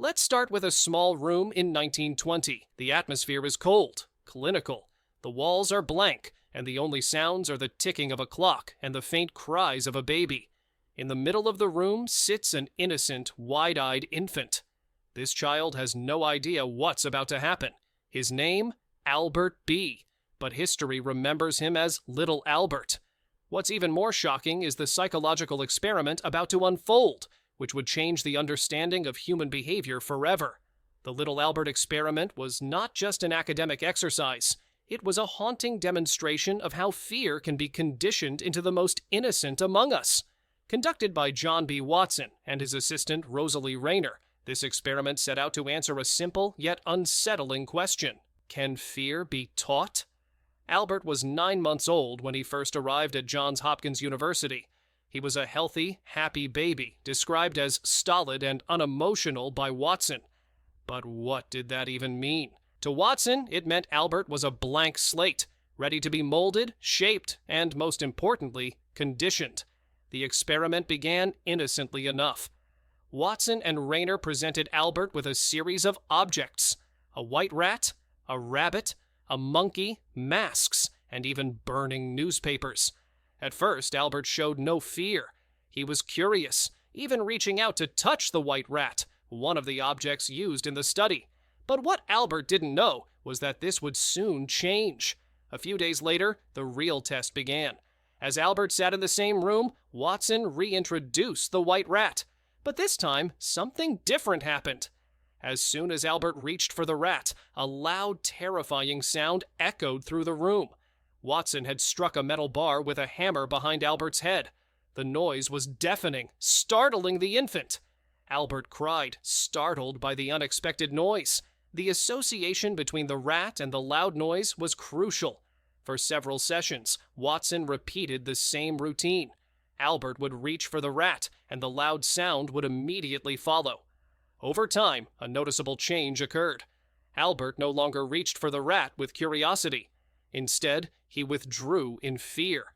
Let's start with a small room in 1920. The atmosphere is cold, clinical. The walls are blank, and the only sounds are the ticking of a clock and the faint cries of a baby. In the middle of the room sits an innocent, wide-eyed infant. This child has no idea what's about to happen. His name, Albert B., but history remembers him as Little Albert. What's even more shocking is the psychological experiment about to unfold, which would change the understanding of human behavior forever. The Little Albert experiment was not just an academic exercise. It was a haunting demonstration of how fear can be conditioned into the most innocent among us. Conducted by John B. Watson and his assistant Rosalie Rayner, this experiment set out to answer a simple yet unsettling question. Can fear be taught? Albert was 9 months old when he first arrived at Johns Hopkins University. He was a healthy, happy baby, described as stolid and unemotional by Watson. But what did that even mean? To Watson, it meant Albert was a blank slate, ready to be molded, shaped, and most importantly, conditioned. The experiment began innocently enough. Watson and Rayner presented Albert with a series of objects: a white rat, a rabbit, a monkey, masks, and even burning newspapers. At first, Albert showed no fear. He was curious, even reaching out to touch the white rat, one of the objects used in the study. But what Albert didn't know was that this would soon change. A few days later, the real test began. As Albert sat in the same room, Watson reintroduced the white rat. But this time, something different happened. As soon as Albert reached for the rat, a loud, terrifying sound echoed through the room. Watson had struck a metal bar with a hammer behind Albert's head. The noise was deafening, startling the infant. Albert cried, startled by the unexpected noise. The association between the rat and the loud noise was crucial. For several sessions, Watson repeated the same routine. Albert would reach for the rat, and the loud sound would immediately follow. Over time, a noticeable change occurred. Albert no longer reached for the rat with curiosity. Instead, he withdrew in fear.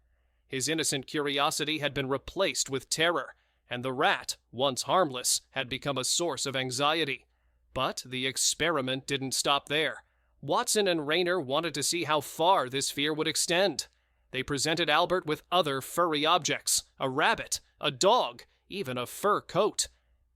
His innocent curiosity had been replaced with terror, and the rat, once harmless, had become a source of anxiety. But the experiment didn't stop there. Watson and Rayner wanted to see how far this fear would extend. They presented Albert with other furry objects: a rabbit, a dog, even a fur coat.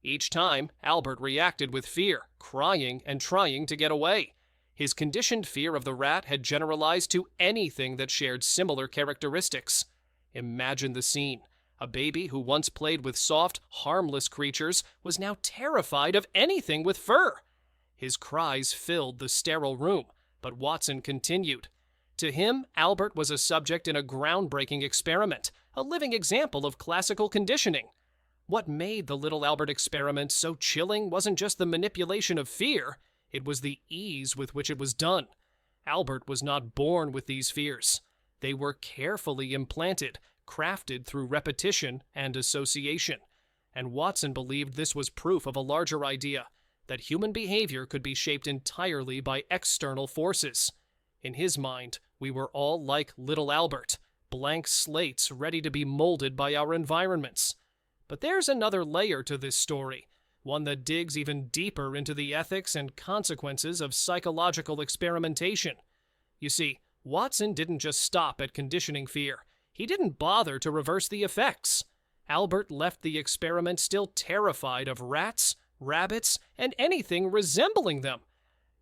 Each time, Albert reacted with fear, crying and trying to get away. His conditioned fear of the rat had generalized to anything that shared similar characteristics. Imagine the scene. A baby who once played with soft, harmless creatures was now terrified of anything with fur. His cries filled the sterile room, but Watson continued. To him, Albert was a subject in a groundbreaking experiment, a living example of classical conditioning. What made the Little Albert experiment so chilling wasn't just the manipulation of fear, it was the ease with which it was done. Albert was not born with these fears. They were carefully implanted, crafted through repetition and association. And Watson believed this was proof of a larger idea, that human behavior could be shaped entirely by external forces. In his mind, we were all like Little Albert, blank slates ready to be molded by our environments. But there's another layer to this story, one that digs even deeper into the ethics and consequences of psychological experimentation. You see, Watson didn't just stop at conditioning fear. He didn't bother to reverse the effects. Albert left the experiment still terrified of rats, rabbits, and anything resembling them.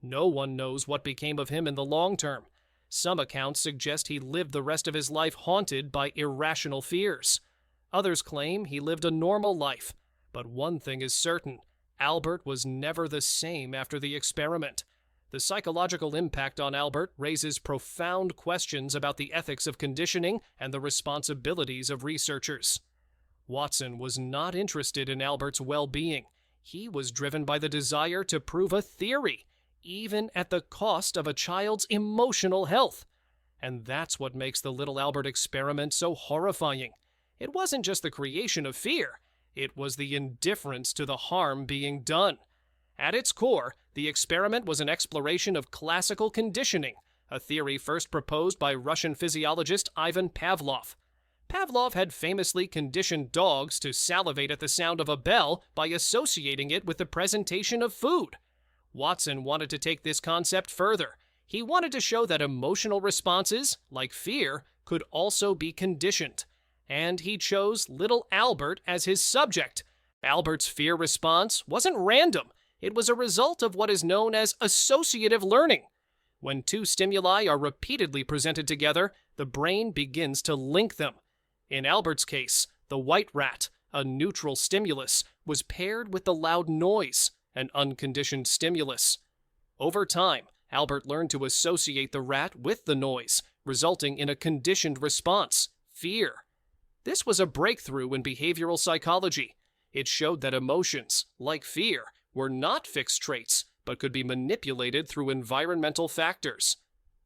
No one knows what became of him in the long term. Some accounts suggest he lived the rest of his life haunted by irrational fears. Others claim he lived a normal life. But one thing is certain: Albert was never the same after the experiment. The psychological impact on Albert raises profound questions about the ethics of conditioning and the responsibilities of researchers. Watson was not interested in Albert's well-being. He was driven by the desire to prove a theory, even at the cost of a child's emotional health. And that's what makes the Little Albert experiment so horrifying. It wasn't just the creation of fear. It was the indifference to the harm being done. At its core, the experiment was an exploration of classical conditioning, a theory first proposed by Russian physiologist Ivan Pavlov. Pavlov had famously conditioned dogs to salivate at the sound of a bell by associating it with the presentation of food. Watson wanted to take this concept further. He wanted to show that emotional responses, like fear, could also be conditioned. And he chose little Albert as his subject. Albert's fear response wasn't random. It was a result of what is known as associative learning. When two stimuli are repeatedly presented together, the brain begins to link them. In Albert's case, the white rat, a neutral stimulus, was paired with the loud noise, an unconditioned stimulus. Over time, Albert learned to associate the rat with the noise, resulting in a conditioned response, fear. This was a breakthrough in behavioral psychology. It showed that emotions, like fear, were not fixed traits, but could be manipulated through environmental factors.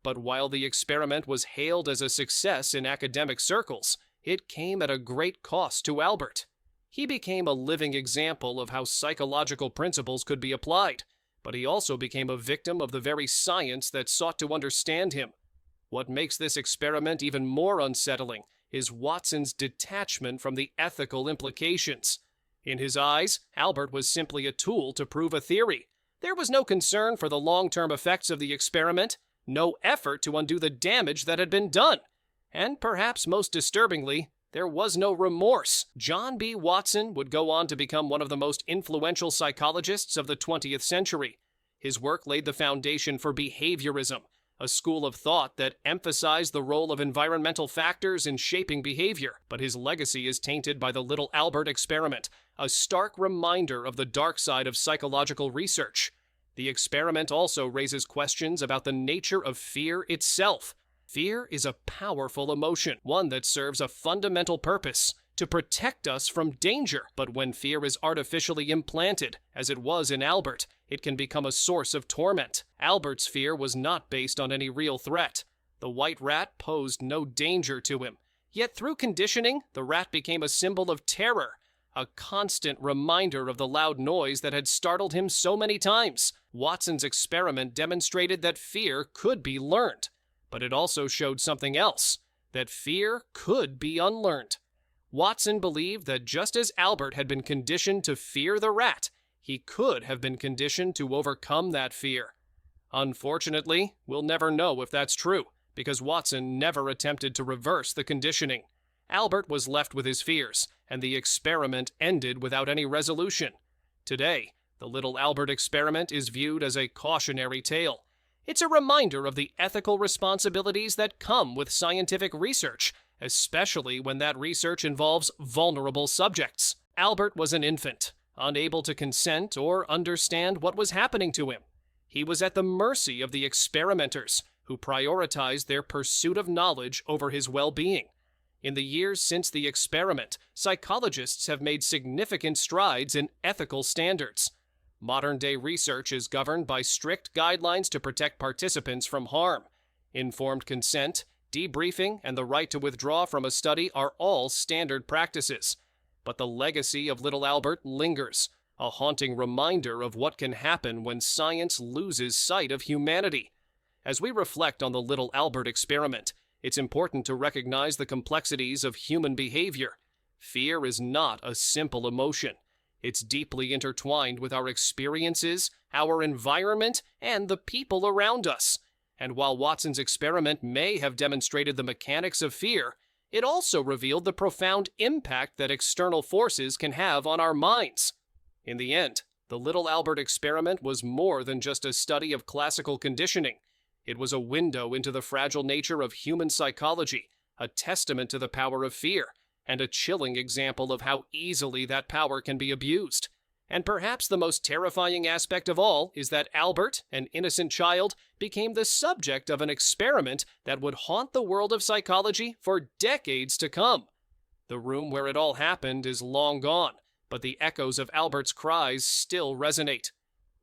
But while the experiment was hailed as a success in academic circles, it came at a great cost to Albert. He became a living example of how psychological principles could be applied, but he also became a victim of the very science that sought to understand him. What makes this experiment even more unsettling is Watson's detachment from the ethical implications. In his eyes, Albert was simply a tool to prove a theory. There was no concern for the long-term effects of the experiment, no effort to undo the damage that had been done. And perhaps most disturbingly, there was no remorse. John B. Watson would go on to become one of the most influential psychologists of the 20th century. His work laid the foundation for behaviorism, a school of thought that emphasized the role of environmental factors in shaping behavior. But his legacy is tainted by the little Albert experiment, a stark reminder of the dark side of psychological research. The experiment also raises questions about the nature of fear itself. Fear is a powerful emotion, one that serves a fundamental purpose, to protect us from danger. But when fear is artificially implanted, as it was in Albert, it can become a source of torment. Albert's fear was not based on any real threat. The white rat posed no danger to him. Yet through conditioning, the rat became a symbol of terror, a constant reminder of the loud noise that had startled him so many times. Watson's experiment demonstrated that fear could be learned. But it also showed something else, that fear could be unlearned. Watson believed that just as Albert had been conditioned to fear the rat, he could have been conditioned to overcome that fear. Unfortunately, we'll never know if that's true, because Watson never attempted to reverse the conditioning. Albert was left with his fears, and the experiment ended without any resolution. Today, the little Albert experiment is viewed as a cautionary tale. It's a reminder of the ethical responsibilities that come with scientific research, especially when that research involves vulnerable subjects. Albert was an infant, unable to consent or understand what was happening to him. He was at the mercy of the experimenters, who prioritized their pursuit of knowledge over his well-being. In the years since the experiment, psychologists have made significant strides in ethical standards. Modern-day research is governed by strict guidelines to protect participants from harm. Informed consent, debriefing, and the right to withdraw from a study are all standard practices. But the legacy of little Albert lingers, a haunting reminder of what can happen when science loses sight of humanity. As we reflect on the little Albert experiment, it's important to recognize the complexities of human behavior. Fear is not a simple emotion. It's deeply intertwined with our experiences, our environment, and the people around us. And while Watson's experiment may have demonstrated the mechanics of fear, it also revealed the profound impact that external forces can have on our minds. In the end, the little Albert experiment was more than just a study of classical conditioning. It was a window into the fragile nature of human psychology, a testament to the power of fear, and a chilling example of how easily that power can be abused. And perhaps the most terrifying aspect of all is that Albert, an innocent child, became the subject of an experiment that would haunt the world of psychology for decades to come. The room where it all happened is long gone, but the echoes of Albert's cries still resonate.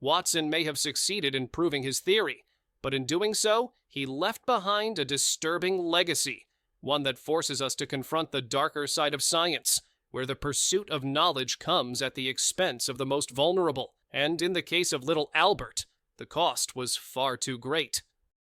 Watson may have succeeded in proving his theory, but in doing so, he left behind a disturbing legacy, one that forces us to confront the darker side of science, where the pursuit of knowledge comes at the expense of the most vulnerable. And in the case of little Albert, the cost was far too great.